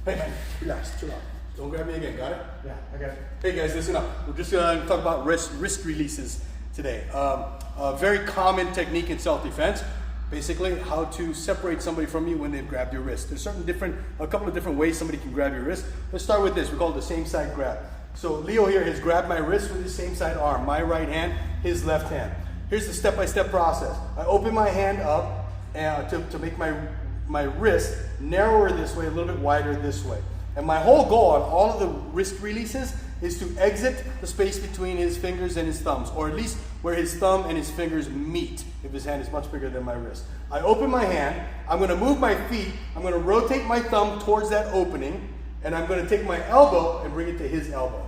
Hey man, relax, chill out. Don't grab me again, got it? Yeah, I got it. Hey guys, listen up. We're just gonna talk about wrist releases today. A very common technique in self-defense. Basically, how to separate somebody from you when they've grabbed your wrist. There's a couple of different ways somebody can grab your wrist. Let's start with this. We call it the same side grab. So Leo here has grabbed my wrist with his same side arm. My right hand, his left hand. Here's the step-by-step process. I open my hand up to make my wrist narrower this way, a little bit wider this way. And my whole goal on all of the wrist releases is to exit the space between his fingers and his thumbs, or at least where his thumb and his fingers meet, if his hand is much bigger than my wrist. I open my hand, I'm going to move my feet, I'm going to rotate my thumb towards that opening, and I'm going to take my elbow and bring it to his elbow.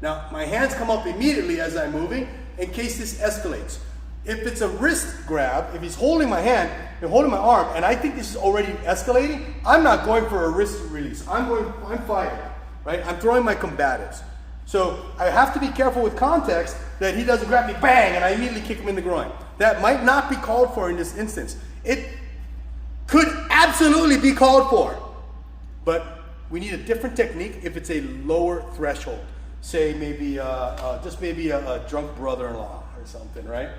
Now, my hands come up immediately as I'm moving in case this escalates. If it's a wrist grab, if he's holding my hand and holding my arm, and I think this is already escalating, I'm not going for a wrist release. I'm fighting, right? I'm throwing my combatives. So I have to be careful with context that he doesn't grab me, bang, and I immediately kick him in the groin. That might not be called for in this instance. It could absolutely be called for, but we need a different technique if it's a lower threshold. Say maybe just maybe a drunk brother-in-law or something, right?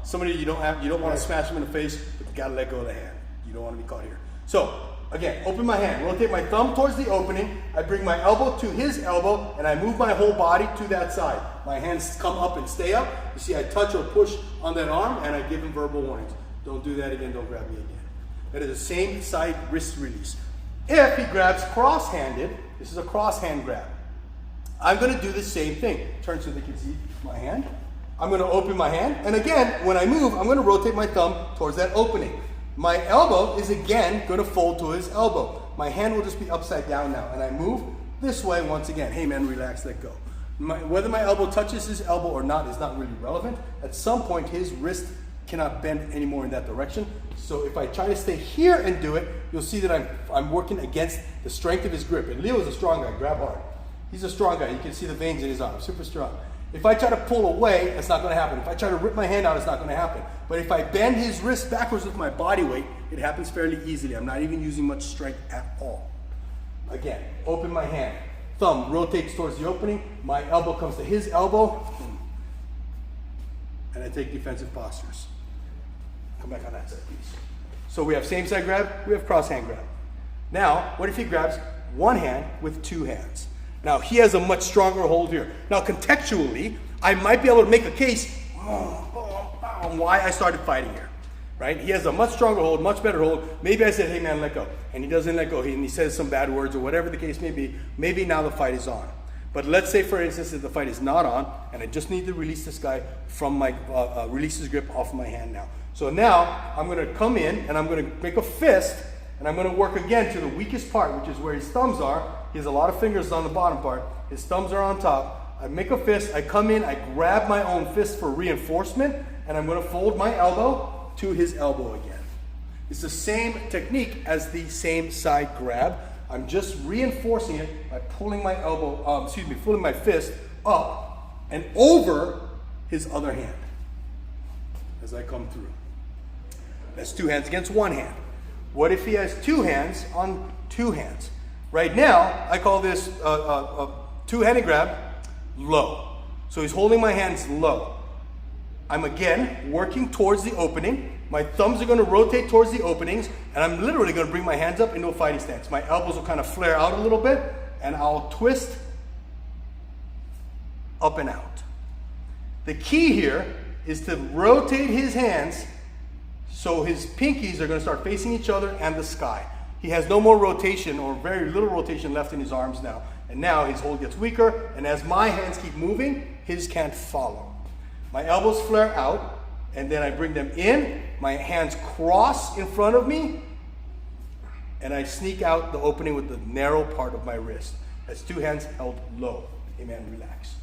Somebody you don't want to smash them in the face, but you gotta let go of the hand. You don't want to be caught here. So again, open my hand, rotate my thumb towards the opening. I bring my elbow to his elbow, and I move my whole body to that side. My hands come up and stay up. You see, I touch or push on that arm, and I give him verbal warnings. Don't do that again. Don't grab me again. That is the same side wrist release. If he grabs cross-handed, this is a cross-hand grab. I'm going to do the same thing. Turn so they can see my hand. I'm going to open my hand, and again, when I move, I'm going to rotate my thumb towards that opening. My elbow is again going to fold to his elbow. My hand will just be upside down now, and I move this way once again. Hey man, relax, let go. Whether my elbow touches his elbow or not is not really relevant. At some point, his wrist cannot bend anymore in that direction. So if I try to stay here and do it, you'll see that I'm working against the strength of his grip. And Leo is a strong guy, grab hard. He's a strong guy. You can see the veins in his arm, super strong. If I try to pull away, that's not going to happen. If I try to rip my hand out, it's not going to happen. But if I bend his wrist backwards with my body weight, it happens fairly easily. I'm not even using much strength at all. Again, open my hand. Thumb rotates towards the opening. My elbow comes to his elbow. And I take defensive postures. Come back on that side, please. So we have same side grab, we have cross hand grab. Now, what if he grabs one hand with two hands? Now, he has a much stronger hold here. Now, contextually, I might be able to make a case on why I started fighting here, right? He has a much stronger hold, much better hold. Maybe I said, hey man, let go. And he doesn't let go, and he says some bad words or whatever the case may be. Maybe now the fight is on. But let's say, for instance, that the fight is not on, and I just need to release this guy from my, release his grip off my hand now. So now, I'm gonna come in, and I'm gonna make a fist, and I'm going to work again to the weakest part, which is where his thumbs are. He has a lot of fingers on the bottom part. His thumbs are on top. I make a fist. I come in. I grab my own fist for reinforcement, and I'm going to fold my elbow to his elbow again. It's the same technique as the same side grab. I'm just reinforcing it by pulling my elbow, pulling my fist up and over his other hand as I come through. That's two hands against one hand. What if he has two hands on two hands? Right now, I call this a two-handed grab low. So he's holding my hands low. I'm again working towards the opening. My thumbs are going to rotate towards the openings, and I'm literally going to bring my hands up into a fighting stance. My elbows will kind of flare out a little bit, and I'll twist up and out. The key here is to rotate his hands so his pinkies are going to start facing each other and the sky. He has no more rotation, or very little rotation left in his arms now. And now his hold gets weaker, and as my hands keep moving, his can't follow. My elbows flare out, and then I bring them in. My hands cross in front of me, and I sneak out the opening with the narrow part of my wrist. That's two hands held low. Hey man, relax.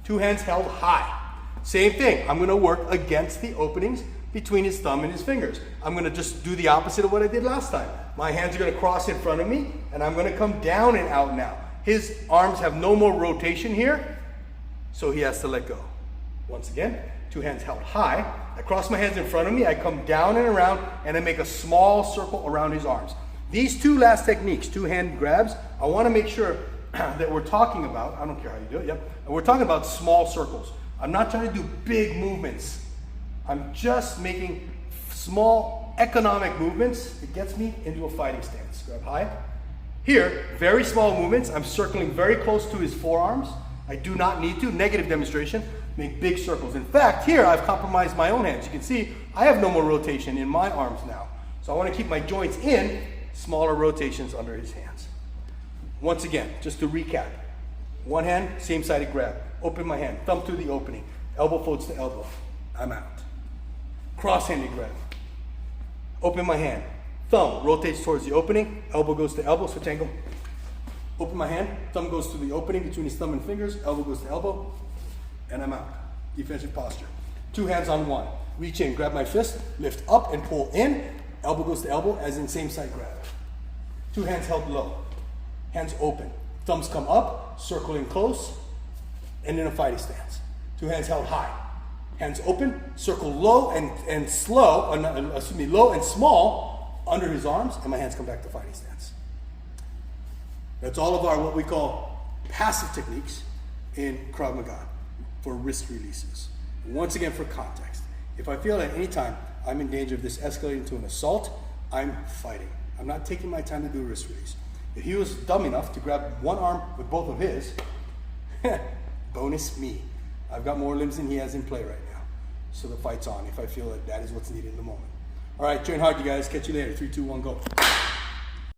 Two hands held high. Same thing. I'm going to work against the openings between his thumb and his fingers. I'm going to just do the opposite of what I did last time. My hands are going to cross in front of me, and I'm going to come down and out now. His arms have no more rotation here, so he has to let go. Once again, two hands held high. I cross my hands in front of me, I come down and around, and I make a small circle around his arms. These two last techniques, two-hand grabs, I want to make sure that we're talking about, I don't care how you do it, yep, we're talking about small circles. I'm not trying to do big movements. I'm just making small economic movements that gets me into a fighting stance. Grab high. Here, very small movements. I'm circling very close to his forearms. I do not need to. Negative demonstration. Make big circles. In fact, here I've compromised my own hands. You can see I have no more rotation in my arms now. So I want to keep my joints in, smaller rotations under his hands. Once again, just to recap. One hand, same-sided grab. Open my hand, thumb through the opening. Elbow folds to elbow. I'm out. Cross-handed grab. Open my hand. Thumb rotates towards the opening. Elbow goes to elbow, switch angle. Open my hand. Thumb goes to the opening between his thumb and fingers. Elbow goes to elbow. And I'm out. Defensive posture. Two hands on one. Reach in, grab my fist, lift up and pull in. Elbow goes to elbow as in same side grab. Two hands held low. Hands open. Thumbs come up, circling close, and in a fighting stance. Two hands held high. Hands open, circle low and slow, low and small under his arms, and my hands come back to fighting stance. That's all of our what we call passive techniques in Krav Maga for wrist releases. And once again, for context, if I feel at any time I'm in danger of this escalating to an assault, I'm fighting. I'm not taking my time to do a wrist release. If he was dumb enough to grab one arm with both of his, bonus me. I've got more limbs than he has in play right now. So the fight's on if I feel that that is what's needed in the moment. All right, train hard, you guys. Catch you later. 3, 2, 1, go.